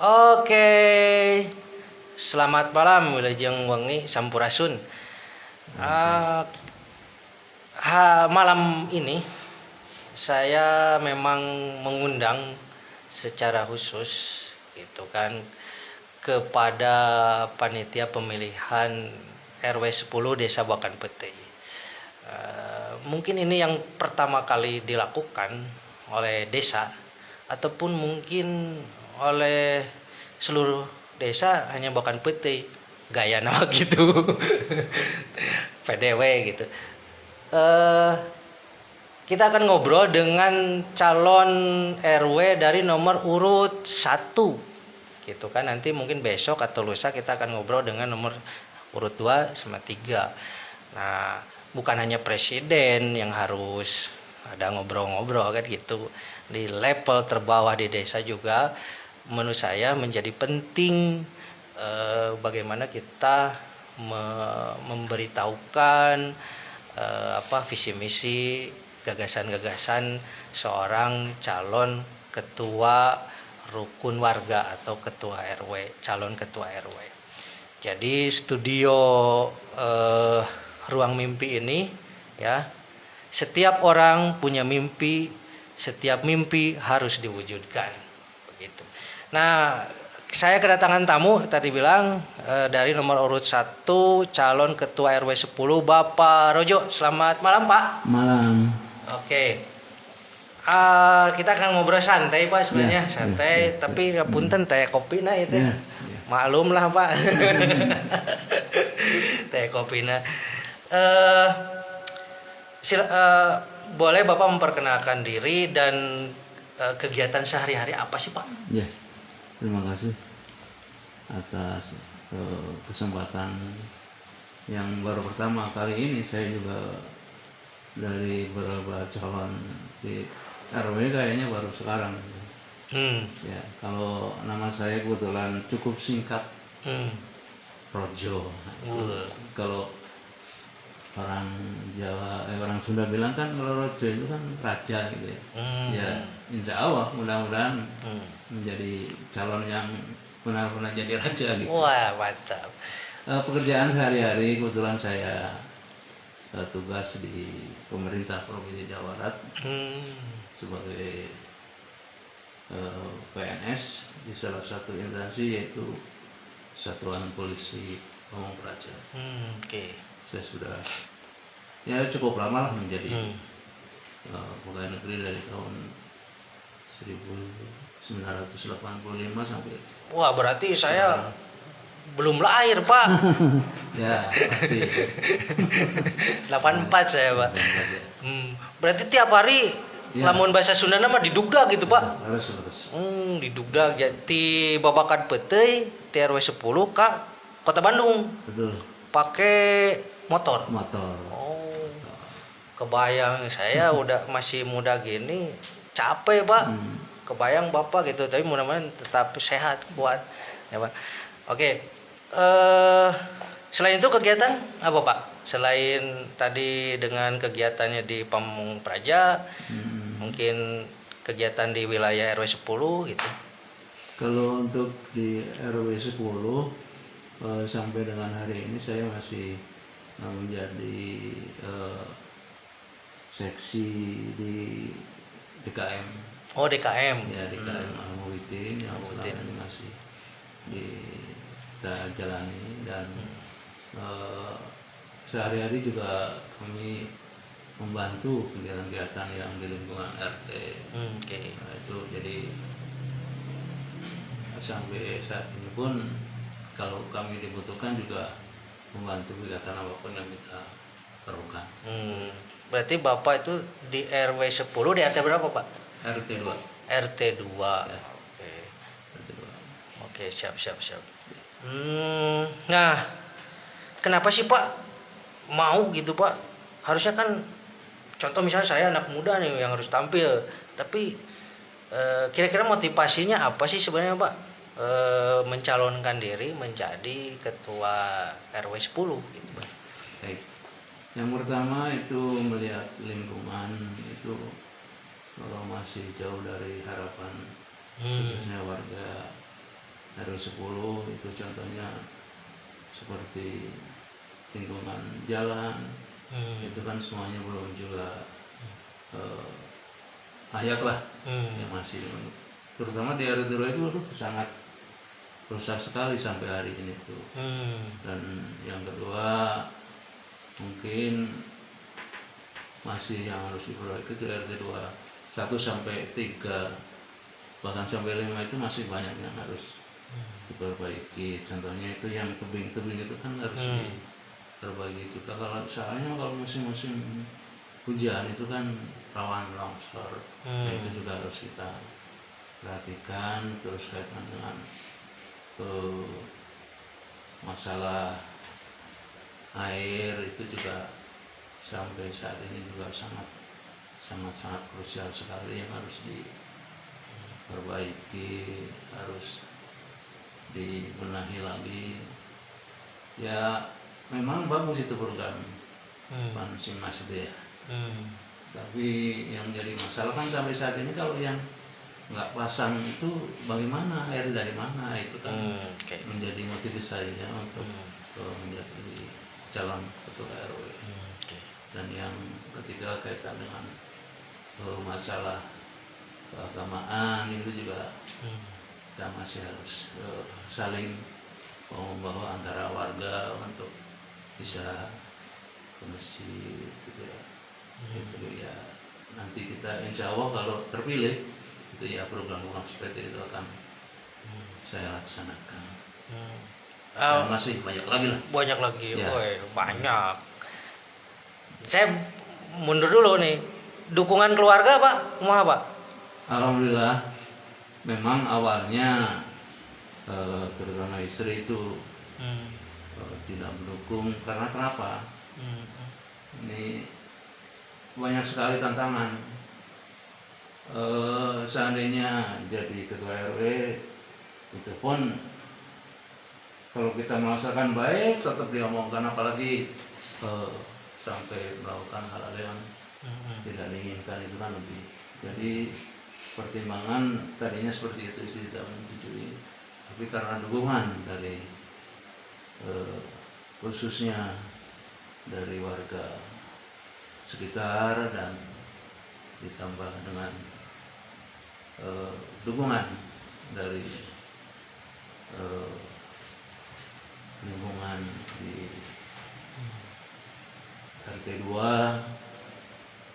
Oke, selamat malam wilujeng wengi sampurasun. Ah, Malam ini saya memang mengundang secara khusus gitu kan kepada panitia pemilihan RW 10 Desa Bakan Peti. Mungkin ini yang pertama kali dilakukan oleh desa ataupun mungkin oleh seluruh desa hanya Bakan Peti gaya nama gitu PDW gitu. eh kita akan ngobrol dengan calon RW dari nomor urut 1 gitu kan. Nanti mungkin besok atau lusa kita akan ngobrol dengan nomor urut 2 sama 3. Nah, bukan hanya presiden yang harus ada ngobrol-ngobrol kan gitu. Di level terbawah di desa juga menurut saya menjadi penting bagaimana kita memberitahukan visi misi gagasan-gagasan seorang calon ketua rukun warga atau ketua RW, calon ketua RW. Jadi studio ruang mimpi ini ya, setiap orang punya mimpi, setiap mimpi harus diwujudkan begitu. Nah, saya kedatangan tamu tadi bilang dari nomor urut 1 calon ketua RW 10 Bapak Rojo. Selamat malam, Pak. Malam. Oke. Kita akan ngobrol santai, Pak, sebenarnya santai, tapi punten teh kopi nah itu. Maklum lah, Pak. Teh kopi nah. Boleh Bapak memperkenalkan diri dan kegiatan sehari-hari apa sih, Pak? Ya, terima kasih atas kesempatan yang baru pertama kali ini. Saya juga dari beberapa calon di RW kayaknya baru sekarang. Ya, kalau nama saya kebetulan cukup singkat, Rojo. Kalau orang Jawa, orang Sunda bilang kan kalau Rojo itu kan raja gitu ya. Ya, insya Allah mudah-mudahan menjadi calon yang benar-benar jadi raja gitu. Wah, mantap. Pekerjaan sehari-hari kebetulan saya tugas di pemerintah Provinsi Jawa Barat sebagai PNS di salah satu instansi yaitu Satuan Polisi Pamong Praja. Saya sudah cukup lama lah menjadi pegawai negeri dari tahun 1985 sampai. Wah, berarti saya belum lahir, Pak. Ya, pasti. 84 saya, Pak. Berarti tiap hari lamun bahasa Sunda nama didugdag gitu, Pak. Harus. Didugdag jadi Babakan Peti TRW 10 Kak Kota Bandung. Betul. Pakai motor. Oh. Kebayang saya udah masih muda gini capek, Pak. Kebayang Bapak gitu, tapi mudah-mudahan tetap sehat, kuat ya, Pak. Oke. Selain itu kegiatan apa, Pak? Selain tadi dengan kegiatannya di Pamong Praja, mungkin kegiatan di wilayah RW 10 gitu. Kalau untuk di RW 10 sampai dengan hari ini saya masih menjadi seksi di DKM. Oh, DKM. Ya, DKM Al-Muhyiddin yang masih kita jalani dan sehari-hari juga kami membantu kegiatan-kegiatan yang di lingkungan RT. Nah, itu jadi sampai saat ini pun kalau kami dibutuhkan juga membantu kegiatan apapun yang kita perlukan. Berarti Bapak itu di RW 10 di RT berapa, Pak? RT 2. RT 2. Ya. RT 2. Oke, siap. Nah, kenapa sih, Pak mau gitu, Pak? Harusnya kan contoh misalnya saya anak muda nih yang harus tampil, tapi kira-kira motivasinya apa sih sebenarnya, Pak? Mencalonkan diri menjadi ketua RW 10 gitu, Pak. Baik. Yang pertama itu melihat lingkungan itu kalau masih jauh dari harapan khususnya warga 10 itu contohnya seperti lingkungan jalan, itu kan semuanya belum juga layak lah, yang masih, terutama di RW itu sangat rusak sekali sampai hari ini tuh. Dan yang kedua mungkin masih yang harus diperbaiki itu RT 1 sampai 3 bahkan sampai 5 itu masih banyak yang harus diperbaiki. Contohnya itu yang tebing-tebing itu kan harus diperbaiki juga. Kalau musim-musim hujan itu kan rawan longsor, itu juga harus kita perhatikan. Terus kaitan dengan masalah air itu juga sampai saat ini juga sangat krusial sekali, yang harus diperbaiki, harus dibenahi lagi. Ya memang bagus itu program Pansim Mas itu ya. Tapi yang jadi masalah kan sampai saat ini kalau yang nggak pasang itu bagaimana, air dari mana, itu kan menjadi motivasi saya untuk menjadi calon ketua RW. Dan yang ketiga kaitan dengan masalah keagamaan itu juga kita masih harus saling membawa antara warga untuk bisa ke masjid gitu ya. Itu ya nanti kita insya Allah kalau terpilih itu ya program-program seperti itu akan saya laksanakan. Dan masih banyak lagi lah. Banyak lagi, ya. Banyak. Saya mundur dulu nih. Dukungan keluarga Pak, kumaha Pak? Alhamdulillah, memang awalnya terutama istri itu tidak mendukung. Karena kenapa? Ini banyak sekali tantangan. Seandainya jadi ketua RW itu pun kalau kita merasakan baik tetap diomongkan, apalagi sampai melakukan hal-hal yang tidak diinginkan, itu kan lebih. Jadi pertimbangan tadinya seperti itu, istri tidak menyetujui, tapi karena dukungan dari khususnya dari warga sekitar dan ditambah dengan dukungan dari lingkungan di RT 2,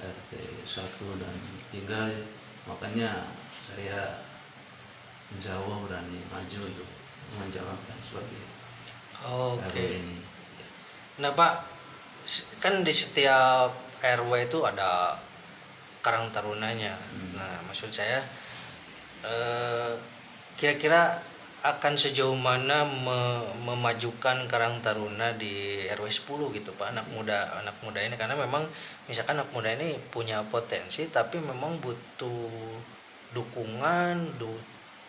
RT 1 dan 3, makanya saya insya Allah berani maju untuk mencalonkan sebagai RW ini. Nah Pak, kan di setiap RW itu ada Karang Tarunanya. Nah maksud saya kira-kira akan sejauh mana memajukan Karang Taruna di RW 10 gitu Pak, anak muda ini, karena memang misalkan anak muda ini punya potensi tapi memang butuh dukungan,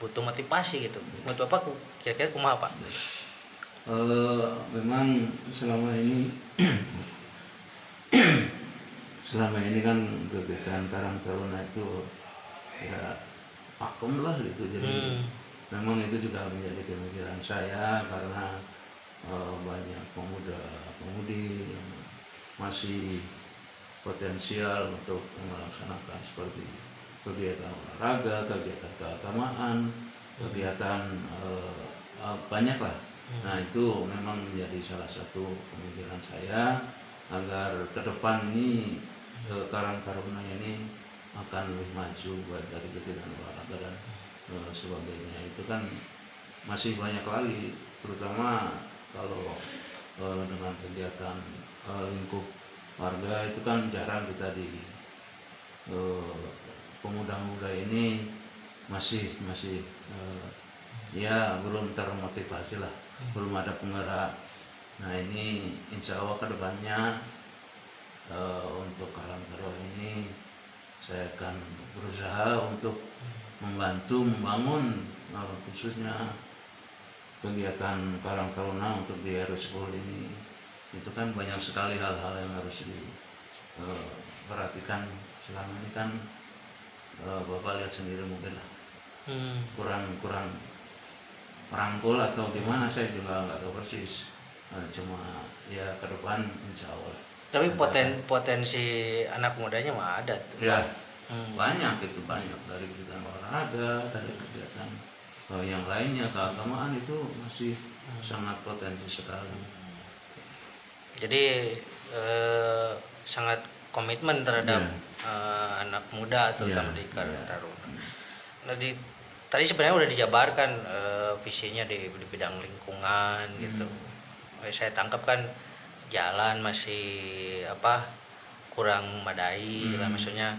butuh motivasi gitu. Menurut Bapak kira-kira kumaha Pak? Memang selama ini kan kegiatan Karang Taruna itu ya pakem lah gitu. Jadi memang itu juga menjadi pemikiran saya, karena banyak pemuda-pemudi yang masih potensial untuk melaksanakan seperti kegiatan olahraga, kegiatan keagamaan, kegiatan banyak lah. Nah itu memang menjadi salah satu pemikiran saya agar ke depan ini Karang Taruna ini akan lebih maju baik dari kegiatan olahraga dan sebagainya. Itu kan masih banyak lagi, terutama kalau dengan kegiatan lingkup warga itu kan jarang kita di pemuda-pemuda ini masih ya belum termotivasi lah, belum ada penggerak. Nah ini insya Allah kedepannya untuk Karang Taruna ini saya akan berusaha untuk membantu membangun khususnya kegiatan Karang Taruna untuk di RW 10 ini. Itu kan banyak sekali hal-hal yang harus diperhatikan. Selama ini kan Bapak lihat sendiri mungkin lah kurang merangkul atau gimana saya juga nggak tahu persis. Cuma ya ke depan insya Allah. Tapi potensi anak mudanya mah ada tuh. Ya, banyak itu, banyak dari kegiatan olahraga, dari kegiatan yang lainnya, keagamaan itu masih sangat potensi sekali. Jadi sangat komitmen terhadap anak muda terutama di Karang Taruna. Nah, tadi sebenarnya udah dijabarkan visinya di bidang lingkungan gitu. Saya tangkap kan jalan masih kurang memadai lah, maksudnya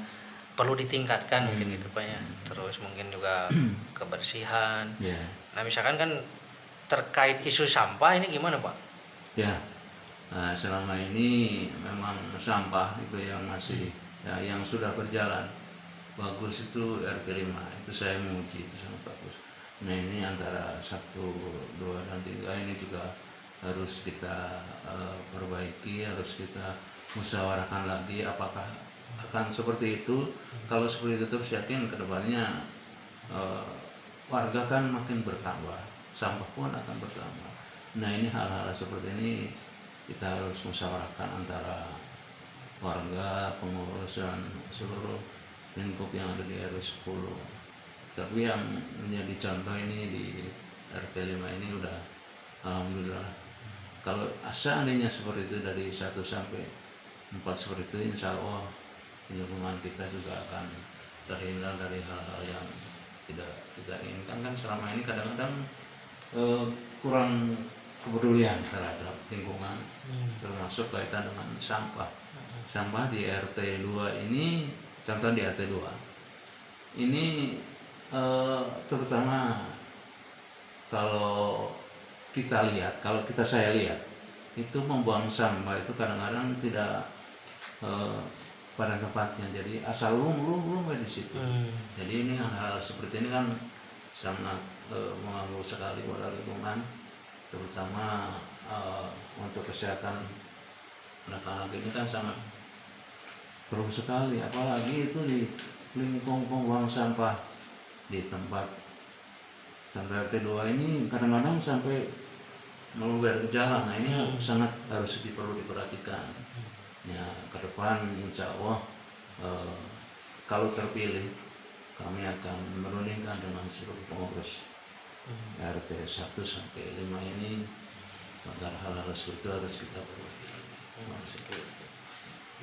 perlu ditingkatkan mungkin gitu Pak ya. Terus mungkin juga kebersihan. Nah misalkan kan terkait isu sampah ini gimana Pak? Ya, nah, selama ini memang sampah itu yang masih yang sudah berjalan bagus itu RT 5 itu saya menguji itu sangat bagus. Nah ini antara 1, 2 dan 3 ini juga harus kita perbaiki, harus kita musyawarahkan lagi apakah akan seperti itu. Kalau seperti itu terus yakin kedepannya warga kan makin bertambah, sampah pun akan bertambah. Nah ini hal-hal seperti ini kita harus musyawarahkan antara warga, pengurus dan seluruh lingkup yang ada di RW 10. Tapi yang menjadi contoh ini di RT 5 ini udah alhamdulillah. Kalau seandainya seperti itu dari 1 sampai 4 seperti itu, insya Allah lingkungan kita juga akan terhindar dari hal-hal yang tidak kita inginkan. Kan selama ini kadang-kadang kurang kepedulian terhadap lingkungan, termasuk kaitan dengan sampah. Sampah di RT 2 ini, contoh di RT 2 ini terutama kalau saya lihat itu membuang sampah itu kadang-kadang tidak pada tempatnya, jadi asal lumrah di situ. Jadi ini hal-hal seperti ini kan sangat mengganggu sekali pada lingkungan, terutama untuk kesehatan anak-anak ini kan sangat perlu sekali, apalagi itu di lingkungan pembuang sampah di tempat RT 2 ini kadang-kadang sampai meluber ke jalan. Nah ini sangat harus perlu diperhatikan. Ya ke depan insya Allah kalau terpilih kami akan merundingkan dengan seluruh pengurus RT 1 sampai 5 ini agar hal-hal seperti itu harus kita perbaiki.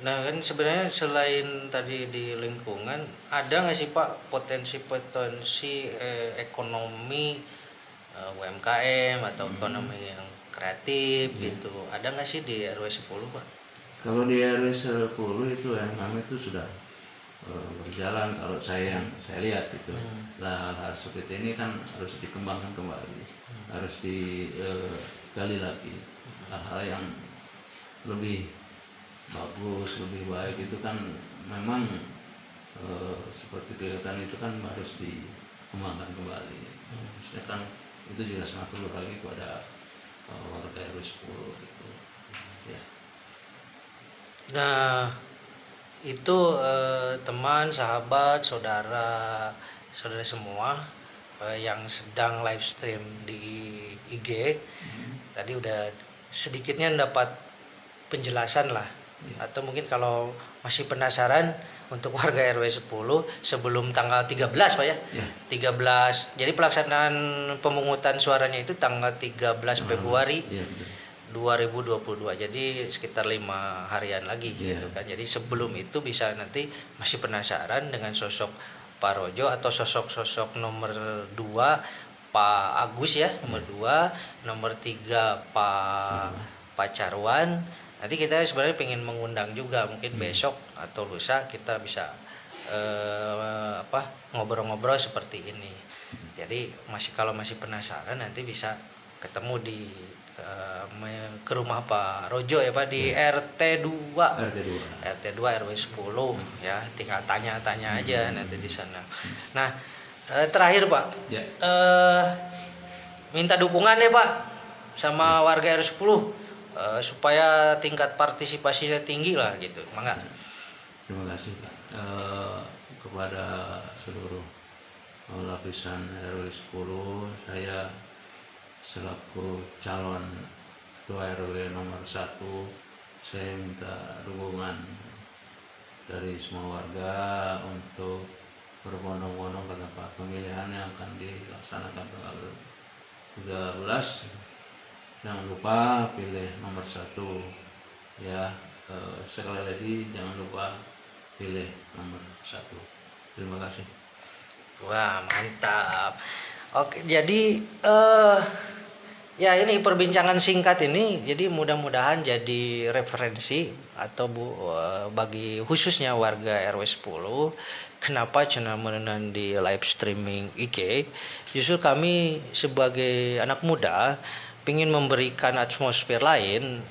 Nah kan sebenarnya selain tadi di lingkungan, ada nggak sih Pak potensi ekonomi UMKM atau ekonomi yang kreatif gitu? Ada nggak sih di RW 10 Pak? Kalau di RW 10 itu kami itu sudah berjalan. Kalau saya lihat gitu. Lah hal seperti ini kan harus dikembangkan kembali, harus digali lagi hal-hal yang lebih bagus, lebih baik itu kan memang seperti kegiatan itu kan harus dikembangkan kembali. Maksudnya kan itu juga sangat perlu lagi kepada warga RW 10 gitu. Ya. Nah itu teman, sahabat, saudara semua yang sedang live stream di IG tadi udah sedikitnya dapat penjelasan lah. Atau mungkin kalau masih penasaran untuk warga RW 10 sebelum tanggal 13 Pak ya. 13. Jadi pelaksanaan pemungutan suaranya itu tanggal 13 Februari 2022. Jadi sekitar 5 harian lagi gitu kan. Jadi sebelum itu bisa nanti masih penasaran dengan sosok Pak Rojo atau sosok nomor 2 Pak Agus ya, nomor 2, nomor 3 Pak Carwan. Nanti kita sebenarnya pengen mengundang juga mungkin besok atau lusa kita bisa ngobrol-ngobrol seperti ini. Jadi kalau masih penasaran nanti bisa ketemu di ke rumah Pak Rojo ya Pak di RT 2 RW 10 ya, tinggal tanya-tanya aja nanti di sana. Nah terakhir Pak, minta dukungan ya Pak sama warga RW 10 supaya tingkat partisipasinya tinggi lah gitu. Mangga. Terima kasih Pak kepada seluruh lapisan RW 10. Saya selaku calon Ketua RW nomor 1, saya minta dukungan dari semua warga untuk berbondong-bondong ke tempat pemilihan yang akan dilaksanakan tanggal 13. Jangan lupa pilih nomor 1 ya. Sekali lagi jangan lupa pilih nomor 1. Terima kasih. Wah, mantap. Oke, jadi ya ini perbincangan singkat ini, jadi mudah-mudahan jadi referensi atau bagi khususnya warga RW 10. Kenapa channel menenan di live streaming IG? Justru kami sebagai anak muda ingin memberikan atmosfer lain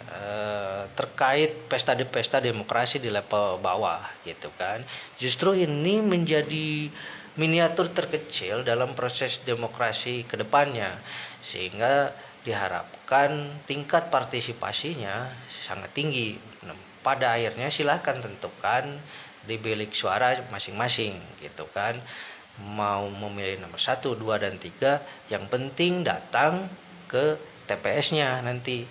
terkait pesta demokrasi di level bawah gitu kan. Justru ini menjadi miniatur terkecil dalam proses demokrasi ke depannya, sehingga diharapkan tingkat partisipasinya sangat tinggi. Nah, pada akhirnya silahkan tentukan di bilik suara masing-masing gitu kan, mau memilih nomor 1, 2, dan 3, yang penting datang ke TPS-nya nanti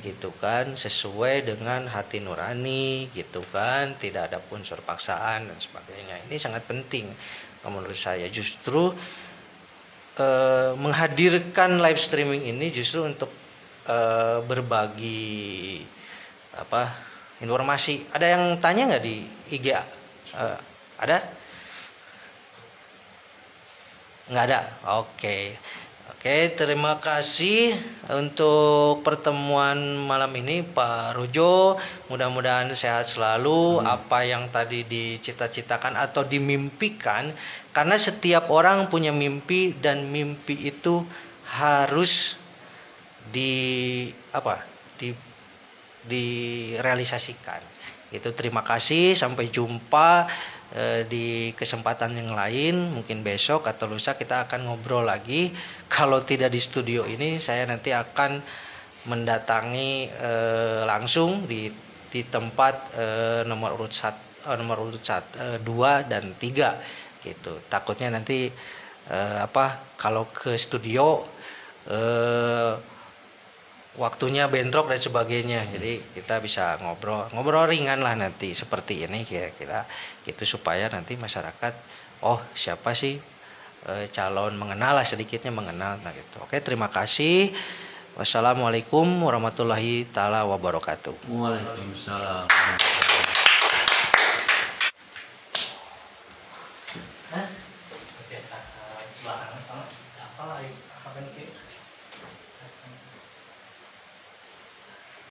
gitu kan, sesuai dengan hati nurani gitu kan, tidak ada unsur paksaan dan sebagainya. Ini sangat penting menurut saya. Justru menghadirkan live streaming ini justru untuk berbagi informasi. Ada yang tanya nggak di IG? Ada? Nggak ada. Oke, terima kasih untuk pertemuan malam ini Pak Rujo. Mudah-mudahan sehat selalu. Apa yang tadi dicita-citakan atau dimimpikan, karena setiap orang punya mimpi dan mimpi itu harus direalisasikan. Itu terima kasih, sampai jumpa di kesempatan yang lain, mungkin besok atau lusa kita akan ngobrol lagi. Kalau tidak di studio ini, saya nanti akan mendatangi langsung di tempat nomor urut 2 dan 3 gitu. Takutnya nanti kalau ke studio waktunya bentrok dan sebagainya. Jadi kita bisa ngobrol ringan lah nanti seperti ini kira-kira gitu, supaya nanti masyarakat siapa sih calon, mengenal lah, sedikitnya mengenal. Nah gitu. Oke, terima kasih. Wassalamualaikum warahmatullahi taala wabarakatuh. Waalaikumsalam. Hah? Biasa, apa lagi?